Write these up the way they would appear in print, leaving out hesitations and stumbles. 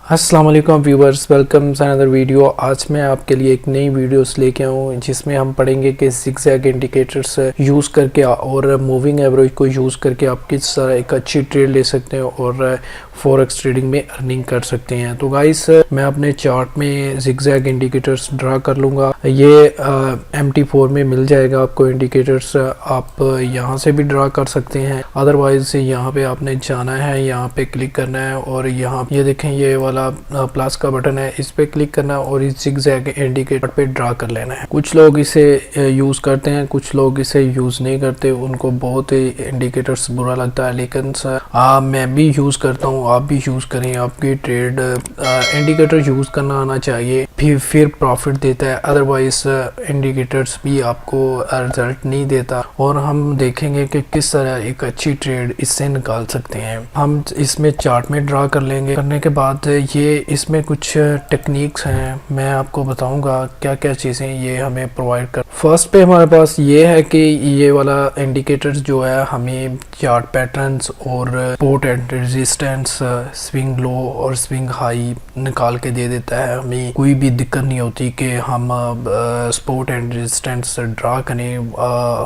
अस्सलाम वालेकुम viewers, welcome to another video. आज मैं आपके लिए एक नई वीडियोस लेके आऊँ जिसमें हम पढ़ेंगे कि जिग जैग इंडिकेटर्स यूज़ करके और मूविंग एवरेज को यूज़ करके आप किस तरह एक अच्छी ट्रेड ले सकते हैं और फॉरेक्स ट्रेडिंग में अर्निंग कर सकते हैं। तो गाइस, मैं अपने चार्ट में जिग जैग इंडिकेटर्स ड्रा कर लूँगा। ये MT4 में मिल जाएगा आपको इंडिकेटर्स। आप यहाँ से भी ड्रा कर सकते हैं, अदरवाइज यहाँ पे आपने जाना है, यहाँ पे क्लिक करना है और यहाँ ये देखें ये वाला प्लस का बटन है, इस पे क्लिक करना और इस जिग जैग इंडिकेटर पे ड्रा कर लेना है। कुछ लोग इसे यूज़ करते हैं, कुछ लोग इसे यूज़ नहीं करते, उनको बहुत ही इंडिकेटर्स बुरा लगता है, लेकिन मैं भी यूज़ करता हूँ, आप भी यूज़ करें। आपकी ट्रेड इंडिकेटर यूज़ करना आना चाहिए, फिर प्रॉफिट देता है, अदरवाइज इंडिकेटर्स भी आपको रिजल्ट नहीं देता। और हम देखेंगे कि किस तरह एक अच्छी ट्रेड इससे निकाल सकते हैं। हम इसमें चार्ट में ड्रा कर लेंगे। करने के बाद ये इसमें कुछ टेक्निक्स हैं, मैं आपको बताऊंगा क्या क्या चीज़ें ये हमें प्रोवाइड कर। फर्स्ट पे हमारे पास ये है कि ये वाला इंडिकेटर्स जो है हमें चार्ट पैटर्न्स और support and resistance, swing low और स्विंग हाई निकाल के दे देता है। हमें कोई भी दिक्कत नहीं होती कि हम सपोर्ट एंड रेजिस्टेंस ड्रा करें,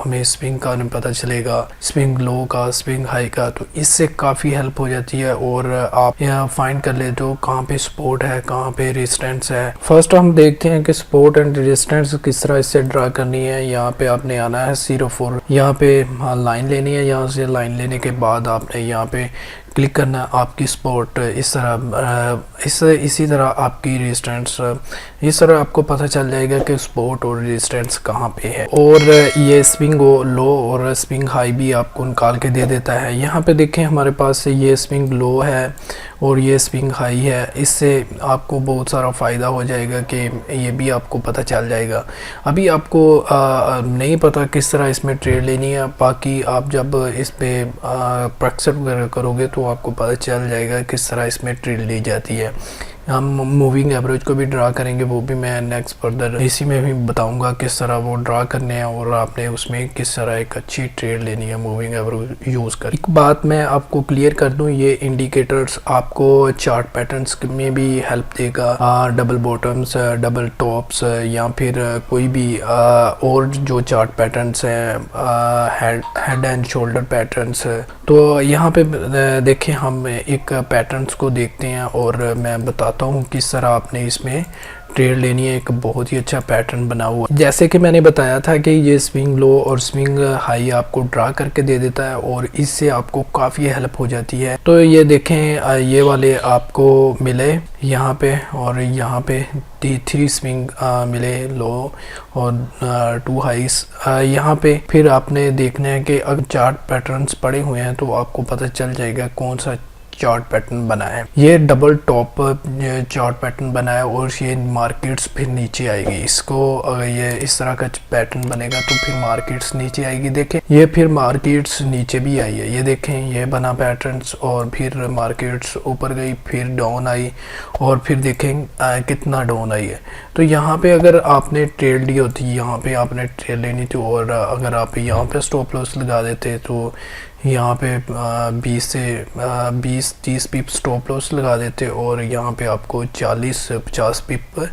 हमें स्विंग का नहीं पता चलेगा, स्विंग लो का, स्विंग हाई का। तो इससे काफ़ी हेल्प हो जाती है और आप यहाँ फाइंड कर लेते हो कहाँ पे सपोर्ट है, कहाँ पे रेजिस्टेंस है। फर्स्ट हम देखते हैं कि सपोर्ट एंड रेजिस्टेंस किस तरह इससे ड्रा करनी है। यहाँ पे आपने आना है 04, यहाँ पे लाइन लेनी है। यहाँ से लाइन लेने के बाद आपने यहाँ पे क्लिक करना है, आपकी सपोर्ट इस तरह इसी तरह आपकी रेजिस्टेंस, इस तरह आपको पता चल जाएगा कि सपोर्ट और रेजिस्टेंस कहाँ पे है। और ये स्विंग लो और स्विंग हाई भी आपको निकाल के दे देता है। यहाँ पे देखें हमारे पास ये स्विंग लो है और ये स्विंग हाई है। इससे आपको बहुत सारा फ़ायदा हो जाएगा कि ये भी आपको पता चल जाएगा। अभी आपको नहीं पता किस तरह इसमें ट्रेड लेनी है, बाकी आप जब इस पर प्रैक्टिस वगैरह करोगे तो आपको पता चल जाएगा किस तरह इसमें ट्रेड ली जाती है। हम मूविंग एवरेज को भी ड्रा करेंगे, वो भी मैं नेक्स्ट फर्दर इसी में भी बताऊंगा किस तरह वो ड्रा करने हैं और आपने उसमें किस तरह एक अच्छी ट्रेड लेनी है मूविंग एवरेज यूज़ कर। एक बात मैं आपको क्लियर कर दूं, ये इंडिकेटर्स आपको चार्ट पैटर्न्स में भी हेल्प देगा। डबल बॉटम्स, डबल टॉप्स या फिर कोई भी और जो चार्ट पैटर्न्स हैं, हेड एंड शोल्डर पैटर्न्स। तो यहाँ पे देखें हम एक पैटर्न्स को देखते हैं और मैं बताता हूँ किस तरह आपने इसमें ट्रेड लेनी है। एक बहुत ही अच्छा पैटर्न बना हुआ, जैसे कि मैंने बताया था कि ये स्विंग लो और स्विंग हाई आपको ड्रा करके दे देता है और इससे आपको काफ़ी हेल्प हो जाती है। तो ये देखें ये वाले आपको मिले यहाँ पे और यहाँ पे 3 स्विंग मिले लो और 2 हाइस यहाँ पे। फिर आपने देखना है कि अगर चार्ट पैटर्न्स पड़े हुए हैं तो आपको पता चल जाएगा कौन सा चार्ट पैटर्न बना है। ये डबल टॉप चार्ट पैटर्न बना है और ये मार्केट्स फिर नीचे आएगी। इसको अगर ये इस तरह का पैटर्न बनेगा तो फिर मार्केट्स नीचे आएगी। देखें ये फिर मार्केट्स नीचे भी आई है, ये देखें ये बना पैटर्न्स और फिर मार्केट्स ऊपर गई, फिर डाउन आई और फिर देखें कितना डाउन आई है। तो यहाँ पे अगर आपने ट्रेड ली होती, यहाँ पे आपने ट्रेड लेनी थी और अगर आप यहाँ पे स्टॉप लॉस लगा देते तो यहाँ पे 20 से 20-30 पिप स्टॉप लॉस लगा देते और यहाँ पे आपको 40 से 50 पिप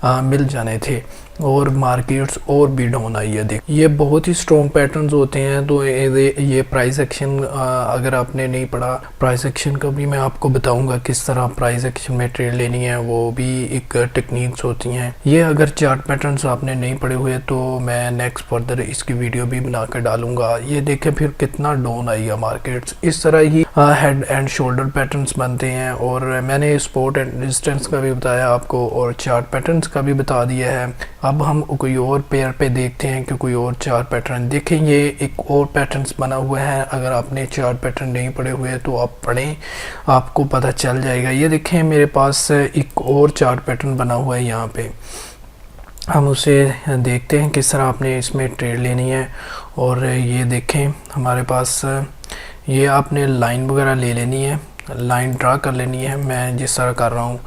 मिल जाने थे और मार्केट्स और भी डाउन आई है। देख ये बहुत ही स्ट्रॉन्ग पैटर्न्स होते हैं। तो ये प्राइस एक्शन अगर आपने नहीं पढ़ा, प्राइस एक्शन का भी मैं आपको बताऊंगा किस तरह प्राइस एक्शन में ट्रेड लेनी है, वो भी एक टेक्निक्स होती हैं। ये अगर चार्ट पैटर्न्स आपने नहीं पढ़े हुए तो मैं नेक्स्ट फर्दर इसकी वीडियो भी बना कर डालूंगा। ये देखें फिर कितना डाउन आई है मार्केट्स। इस तरह ही हेड एंड शोल्डर पैटर्न्स बनते हैं और मैंने सपोर्ट एंड रेजिस्टेंस का भी बताया आपको और चार्ट पैटर्न्स का भी बता दिया है। अब हम कोई और पेयर पे देखते हैं कि कोई और चार्ट पैटर्न। देखें ये एक और पैटर्न्स बना हुआ है, अगर आपने चार्ट पैटर्न नहीं पढ़े हुए तो आप पढ़ें, आपको पता चल जाएगा। ये देखें मेरे पास एक और चार्ट पैटर्न बना हुआ है, यहाँ पे हम उसे देखते हैं किस तरह आपने इसमें ट्रेड लेनी है। और ये देखें हमारे पास ये आपने लाइन वगैरह ले लेनी है, लाइन ड्रा कर लेनी है, मैं जिस तरह कर रहा हूँ।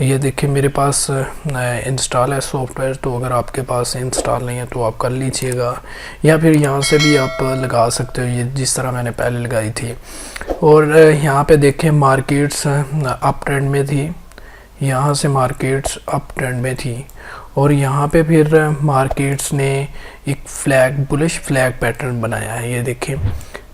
ये देखिए मेरे पास इंस्टॉल है सॉफ्टवेयर, तो अगर आपके पास इंस्टॉल नहीं है तो आप कर लीजिएगा या फिर यहाँ से भी आप लगा सकते हो, ये जिस तरह मैंने पहले लगाई थी। और यहाँ पे देखें मार्केट्स अप ट्रेंड में थी, यहाँ से मार्केट्स अप ट्रेंड में थी और यहाँ पे फिर मार्केट्स ने एक बुलिश फ्लैग पैटर्न बनाया है, ये देखें।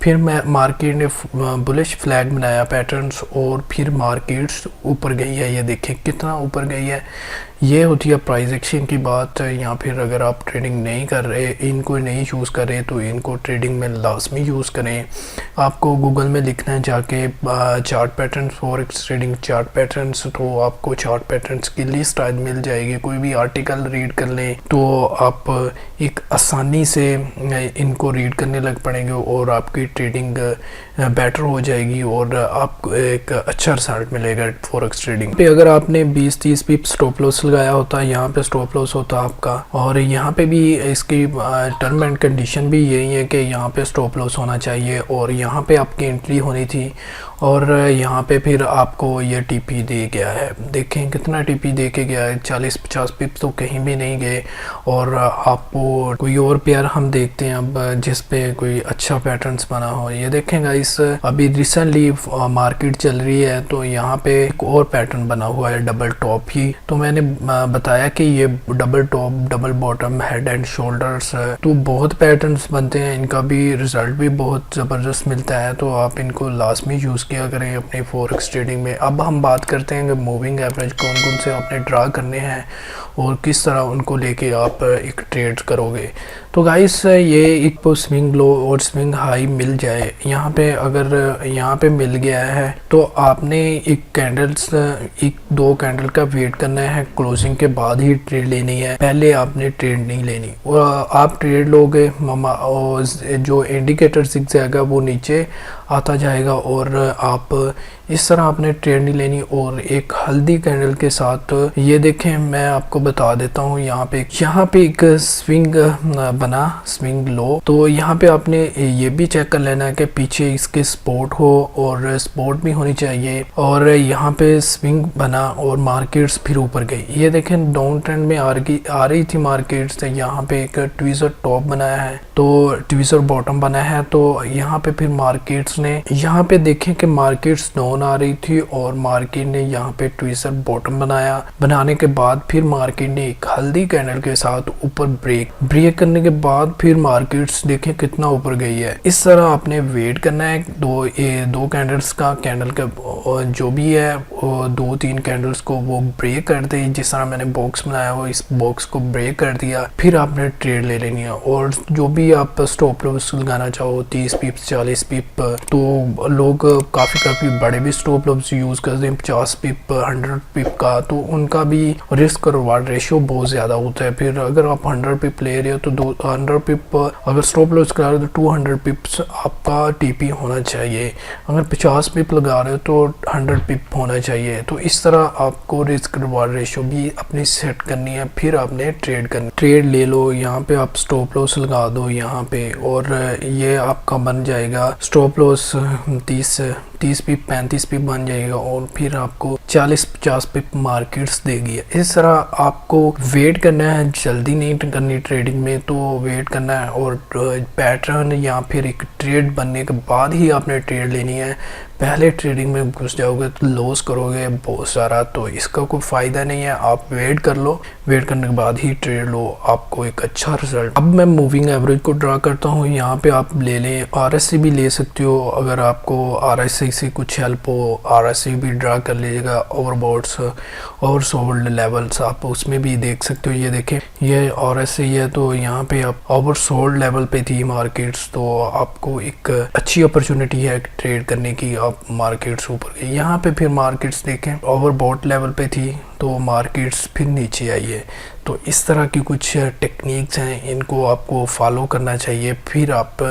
फिर मार्केट ने बुलिश फ्लैग बनाया पैटर्न्स और फिर मार्केट्स ऊपर गई है, ये देखें कितना ऊपर गई है। ये होती है प्राइस एक्शन की बात। या फिर अगर आप ट्रेडिंग नहीं कर रहे, इनको नहीं यूज़ कर रहे, तो इनको ट्रेडिंग में लाजमी यूज़ करें। आपको गूगल में लिखना है जाके chart patterns, forex trading chart patterns, तो आपको चार्ट पैटर्न्स की लिस्ट आज मिल जाएगी। कोई भी आर्टिकल रीड कर लें तो आप एक आसानी से इनको रीड करने लग पड़ेंगे और आपकी ट्रेडिंग बेटर हो जाएगी और आपको एक अच्छा रिजल्ट मिलेगा फॉरेक्स ट्रेडिंग पे। अगर आपने 20-30 पिप स्टॉप लॉस लगाया होता है, यहाँ पे स्टॉप लॉस होता है आपका, और यहाँ पे भी इसकी टर्म एंड कंडीशन भी यही है कि यहाँ पे स्टॉप लॉस होना चाहिए और यहाँ पे आपकी एंट्री होनी थी और यहाँ पे फिर आपको ये टीपी दे गया है। देखें कितना टीपी दे के गया है, 40-50 पिप तो कहीं भी नहीं गए। और आपको कोई और पेयर हम देखते हैं अब जिस पे कोई अच्छा पैटर्न्स बना हो। ये देखें गाइस, अभी रिसेंटली मार्केट चल रही है तो यहाँ पे एक और पैटर्न बना हुआ है डबल टॉप ही। तो मैंने बताया कि ये double top, double bottom, head and shoulders, तो बहुत पैटर्न्स बनते हैं, इनका भी रिजल्ट भी बहुत ज़बरदस्त मिलता है। तो आप इनको लाजमी यूज़ किया करें अपने फॉरेक्स ट्रेडिंग में। अब हम बात करते हैं कि मूविंग एवरेज कौन कौन से आपने ड्रा करने हैं और किस तरह उनको लेके आप एक ट्रेड करोगे। तो गाइस, ये एक स्विंग लो और स्विंग हाई मिल जाए यहाँ पे, अगर यहाँ पे मिल गया है तो आपने एक दो कैंडल का वेट करना है, क्लोजिंग के बाद ही ट्रेड लेनी है, पहले आपने ट्रेड नहीं लेनी। और आप ट्रेड लोगे और जो इंडिकेटर जिग जैग है वो नीचे आता जाएगा और आप इस तरह आपने ट्रेड नहीं लेनी। और एक हल्दी कैंडल के साथ ये देखें, मैं आपको बता देता हूँ, यहाँ पे एक स्विंग बना, स्विंग लो। तो यहाँ पे आपने ये भी चेक कर लेना है कि पीछे इसके सपोर्ट हो और सपोर्ट भी होनी चाहिए। और यहाँ पे स्विंग बना और मार्केट्स फिर ऊपर गई। ये देखें डाउन ट्रेंड में आ रही थी मार्केट्स। यहाँ पे एक ट्वीजर टॉप बनाया है तो ट्वीजर बॉटम बना है। तो यहाँ पे फिर मार्केट्स ने, यहाँ पे देखें कि मार्केट्स डाउन आ रही थी और मार्केट ने यहाँ पे ट्वीजर बॉटम बनाया। बनाने के बाद फिर मार्केट ने एक हल्दी कैंडल के साथ ऊपर ब्रेक करने के बाद फिर मार्केट्स देखें कितना ऊपर गई है। इस तरह आपने वेट करना है दो कैंडल्स का, कैंडल का जो भी है 2-3 कैंडल्स को वो ब्रेक कर दे। जिस तरह मैंने बॉक्स बनाया हो, इस बॉक्स को ब्रेक कर दिया, फिर आपने ट्रेड ले लेनी है। और जो भी आप स्टॉप लॉस लगाना चाहो, 30 पिप, 40 पिप, तो लोग काफ़ी बड़े भी स्टॉप लॉस यूज़ करते हैं, 50 पिप, 100 पिप का, तो उनका भी रिस्क और रिवार्ड रेशियो बहुत ज़्यादा होता है। फिर अगर आप 100 पिप ले रहे हो तो 100 पिप अगर स्टॉप लॉस करा रहे हो तो 200 पिप्स आपका टीपी होना चाहिए। अगर 50 पिप लगा रहे हो तो 100 पिप होना चाहिए। तो इस तरह आपको रिस्क रिवार्ड रेशियो भी अपनी सेट करनी है, फिर आपने ट्रेड ले लो। यहाँ पे आप स्टॉप लॉस लगा दो यहाँ पे और ये आपका बन जाएगा स्टॉप लॉस 30 पिप, 35 पिप बन जाएगा और फिर आपको 40-50 पिप मार्केट्स देगी। इस तरह आपको वेट करना है, जल्दी नहीं करनी ट्रेडिंग में, तो वेट करना है और पैटर्न या फिर एक ट्रेड बनने के बाद ही आपने ट्रेड लेनी है। पहले ट्रेडिंग में घुस जाओगे तो लॉस करोगे बहुत सारा, तो इसका कोई फ़ायदा नहीं है। आप वेट कर लो, वेट करने के बाद ही ट्रेड लो, आपको एक अच्छा रिजल्ट। अब मैं मूविंग एवरेज को ड्रा करता हूँ। यहाँ पे आप ले लें, RSI भी ले सकते हो अगर आपको RSI से कुछ हेल्प हो, RSI भी ड्रा कर लीजिएगा। ओवरबॉट्स, ओवरसोल्ड लेवल्स आप उसमें भी देख सकते हो। ये देखें, ये RSI है तो यहाँ पे आप ओवरसोल्ड लेवल पे थी मार्केट्स, तो आपको एक अच्छी अपॉर्चुनिटी है ट्रेड करने की। आप मार्केट्स ऊपर गई, यहाँ पे फिर मार्केट्स देखें ओवरबॉट लेवल पे थी तो मार्केट्स फिर नीचे आई है। तो इस तरह की कुछ टेक्निक्स हैं, इनको आपको फॉलो करना चाहिए, फिर आप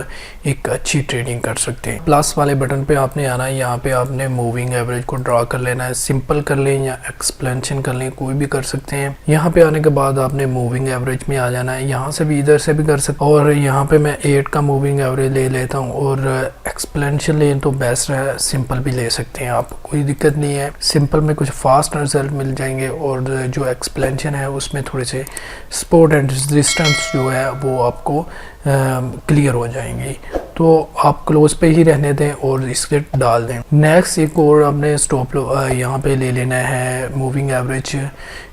एक अच्छी ट्रेडिंग कर सकते हैं। प्लस वाले बटन पे आपने आना है, यहाँ पे आपने मूविंग एवरेज को ड्रा कर लेना है। सिंपल कर लें या एक्सप्लेनेशन कर लें, कोई भी कर सकते हैं। यहाँ पे आने के बाद आपने मूविंग एवरेज में आ जाना है। यहाँ से भी, इधर से भी कर सकते, और यहाँ पे मैं 8 का मूविंग एवरेज ले लेता हूँ। और एक्सप्लेनेशन लें तो बेस्ट है, सिंपल भी ले सकते हैं आप, कोई दिक्कत नहीं है। सिंपल में कुछ फास्ट रिजल्ट मिल जाएंगे और जो एक्सप्लेनेशन है उसमें थोड़े से सपोर्ट एंड रेजिस्टेंस जो है वो आपको क्लियर हो जाएंगी। तो आप क्लोज पे ही रहने दें और इसके डाल दें। नेक्स्ट एक और आपने स्टॉप यहाँ पे ले लेना है मूविंग एवरेज।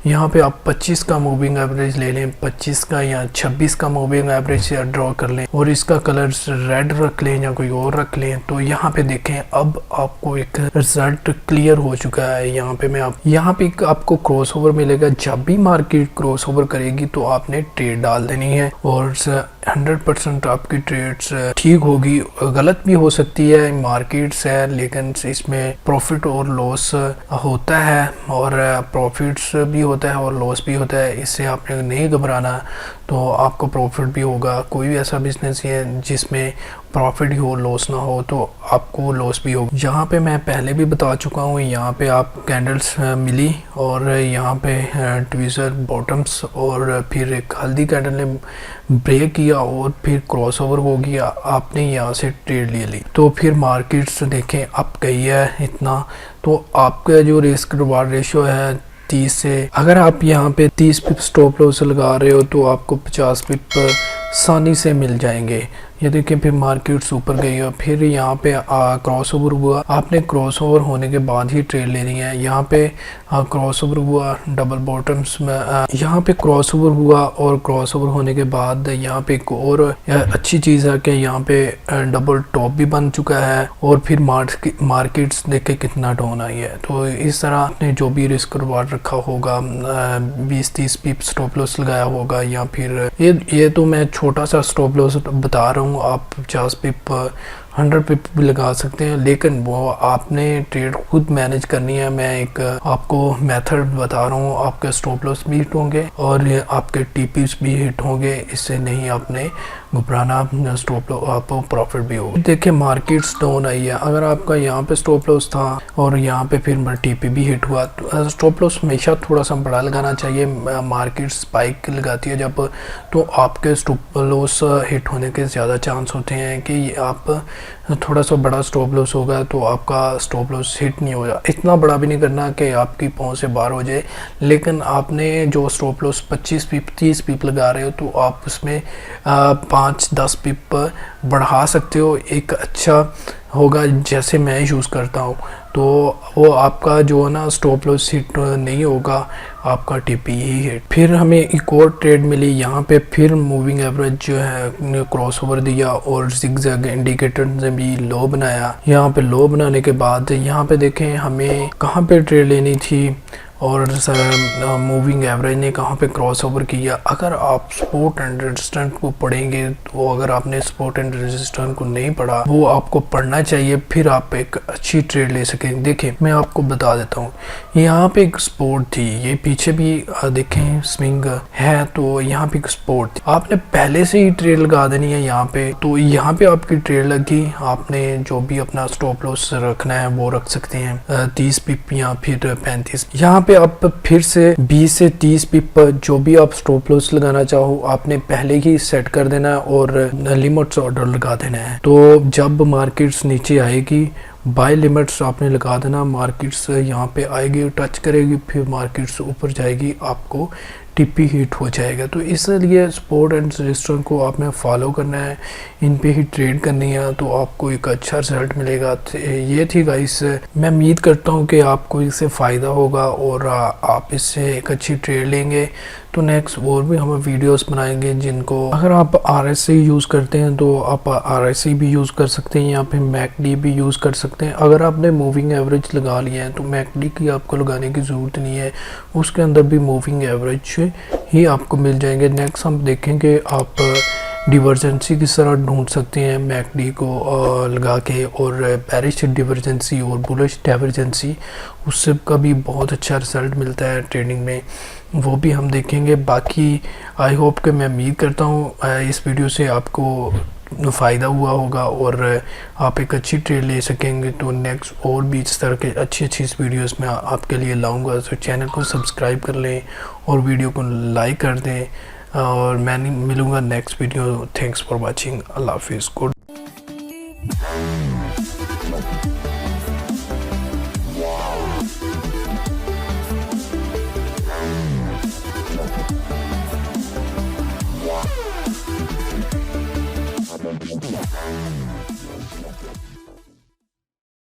यहाँ पे आप 25 का मूविंग एवरेज ले लें, 25 का या 26 का मूविंग एवरेज ड्रॉ कर लें और इसका कलर रेड रख लें या कोई और रख लें। तो यहाँ पे देखें अब आपको एक रिजल्ट क्लियर हो चुका है। यहाँ पे यहाँ पे आपको क्रॉस ओवर मिलेगा। जब भी मार्केट क्रॉस ओवर करेगी तो आपने ट्रेड डाल देनी है और 100% आपकी ट्रेड्स ठीक होगी। गलत भी हो सकती है, मार्केट्स है, लेकिन इसमें प्रॉफिट और लॉस होता है और प्रॉफिट्स भी होता है और लॉस भी होता है। इससे आपने नहीं घबराना, तो आपको प्रॉफिट भी होगा। कोई भी ऐसा बिजनेस है जिसमें प्रॉफिट ही हो लॉस ना हो, तो आपको लॉस भी होगा। यहाँ पे मैं पहले भी बता चुका हूँ, यहाँ पे आप कैंडल्स मिली और यहाँ पे ट्विज़र बॉटम्स और फिर एक हल्दी कैंडल ने ब्रेक किया और फिर क्रॉस ओवर हो गया, आपने यहाँ से ट्रेड ले ली। तो फिर मार्केट्स देखें अब गई है इतना, तो आपका जो रिस्क रिवार्ड रेशियो है 30 से, अगर आप यहाँ पे 30 पिप स्टॉप लॉस लगा रहे हो तो आपको 50 पिप आसानी से मिल जाएंगे। ये देखिए फिर मार्केट ऊपर गई है, फिर यहाँ पे क्रॉस ओवर हुआ। आपने क्रॉस ओवर होने के बाद ही ट्रेड लेनी है। यहाँ पे क्रॉस ओवर हुआ डबल बॉटम्स में, यहाँ पे क्रॉस ओवर हुआ और क्रॉस ओवर होने के बाद यहाँ पे एक और अच्छी चीज़ है कि यहाँ पे डबल टॉप भी बन चुका है और फिर मार्केट्स देखे कितना डाउन आई है। तो इस तरह आपने जो भी रिस्क रिवार्ड रखा होगा 20-30 पिप स्टॉप लॉस लगाया होगा, या फिर ये तो मैं छोटा सा स्टॉप लॉस बता रहा हूँ, आप 50 पिप 100 पिप भी लगा सकते हैं, लेकिन वो आपने ट्रेड खुद मैनेज करनी है। मैं एक आपको मेथड बता रहा हूँ, आपके स्टॉप लॉस भी हिट होंगे और आपके टीपीस भी हिट होंगे। इससे नहीं आपने घबराना, स्टॉप लॉस आपको प्रॉफिट भी होगा। देखिए मार्केट्स डाउन आई है, अगर आपका यहाँ पे स्टॉप लॉस था और यहाँ पे फिर टीपी भी हिट हुआ, तो स्टॉप लॉस हमेशा थोड़ा सा बड़ा लगाना चाहिए। मार्केट स्पाइक लगाती है जब, तो आपके स्टॉप लॉस हिट होने के ज़्यादा चांस होते हैं कि आप थोड़ा सा बड़ा स्टॉप लॉस होगा तो आपका स्टॉप लॉस हिट नहीं होगा। इतना बड़ा भी नहीं करना कि आपकी पहुंच से बाहर हो जाए, लेकिन आपने जो स्टॉप लॉस 25 पिप 30 पिप लगा रहे हो तो आप उसमें 5-10 पिप बढ़ा सकते हो। एक अच्छा होगा जैसे मैं यूज़ करता हूँ, तो वो आपका जो है ना स्टॉप लॉस हिट नहीं होगा, आपका टीपी ही हिट। फिर हमें एक और ट्रेड मिली, यहाँ पे फिर मूविंग एवरेज जो है क्रॉस ओवर दिया और जिग जैग इंडिकेटर ने भी लो बनाया। यहाँ पे लो बनाने के बाद यहाँ पे देखें हमें कहाँ पे ट्रेड लेनी थी और मूविंग एवरेज ने कहाँ पे क्रॉस ओवर किया। अगर आप सपोर्ट एंड रेजिस्टेंस को पढ़ेंगे, तो अगर आपने सपोर्ट एंड रेजिस्टेंस को नहीं पढ़ा, वो आपको पढ़ना चाहिए, फिर आप एक अच्छी ट्रेड ले सकेंगे। देखिए मैं आपको बता देता हूँ, यहाँ पे एक सपोर्ट थी, ये पीछे भी देखें स्विंग है, तो यहाँ पे एक सपोर्ट थी, आपने पहले से ही ट्रेड लगा देनी है यहाँ पे। तो यहाँ पे आपकी ट्रेड लगी, आपने जो भी अपना स्टॉप लॉस रखना है वो रख सकते हैं 30 पिप या फिर 35। यहाँ पे आप फिर से 20 से 30 पिप जो भी आप स्टॉप लॉस लगाना चाहो आपने पहले ही सेट कर देना है और लिमिट्स ऑर्डर लगा देना है। तो जब मार्केट्स नीचे आएगी बाय लिमिट्स आपने लगा देना, मार्केट्स यहाँ पे आएगी टच करेगी, फिर मार्केट्स ऊपर जाएगी, आपको टिप्पी हिट हो जाएगा। तो इसलिए सपोर्ट एंड रेजिस्टेंस को आपने फॉलो करना है, इन पे ही ट्रेड करनी है, तो आपको एक अच्छा रिजल्ट मिलेगा। ये थी गाइस, मैं उम्मीद करता हूँ कि आपको इससे फ़ायदा होगा और आप इससे एक अच्छी ट्रेड लेंगे। तो नेक्स्ट और भी हम वीडियोस बनाएंगे जिनको, अगर आप RSI यूज़ करते हैं तो आप RSI भी यूज़ कर सकते हैं या फिर MACD भी यूज़ कर सकते हैं। अगर आपने मूविंग एवरेज लगा लिया है तो MACD की आपको लगाने की ज़रूरत नहीं है, उसके अंदर भी मूविंग एवरेज ही आपको मिल जाएंगे। नेक्स्ट हम देखेंगे आप डिवर्जेंसी किस तरह ढूंढ सकते हैं MACD को लगा के, और बेरिश डिवर्जेंसी और बुलिश डाइवर्जेंसी, उससे का भी बहुत अच्छा रिजल्ट मिलता है ट्रेडिंग में, वो भी हम देखेंगे। बाकी आई होप कि मैं उम्मीद करता हूँ इस वीडियो से आपको फ़ायदा हुआ होगा और आप एक अच्छी ट्रेड ले सकेंगे। तो नेक्स्ट और भी इस तरह के अच्छी वीडियोस में आपके लिए लाऊंगा, तो चैनल को सब्सक्राइब कर लें और वीडियो को लाइक कर दें, और मैं मिलूँगा next video. Thanks for watching, अल्लाह हाफिज़, गुड।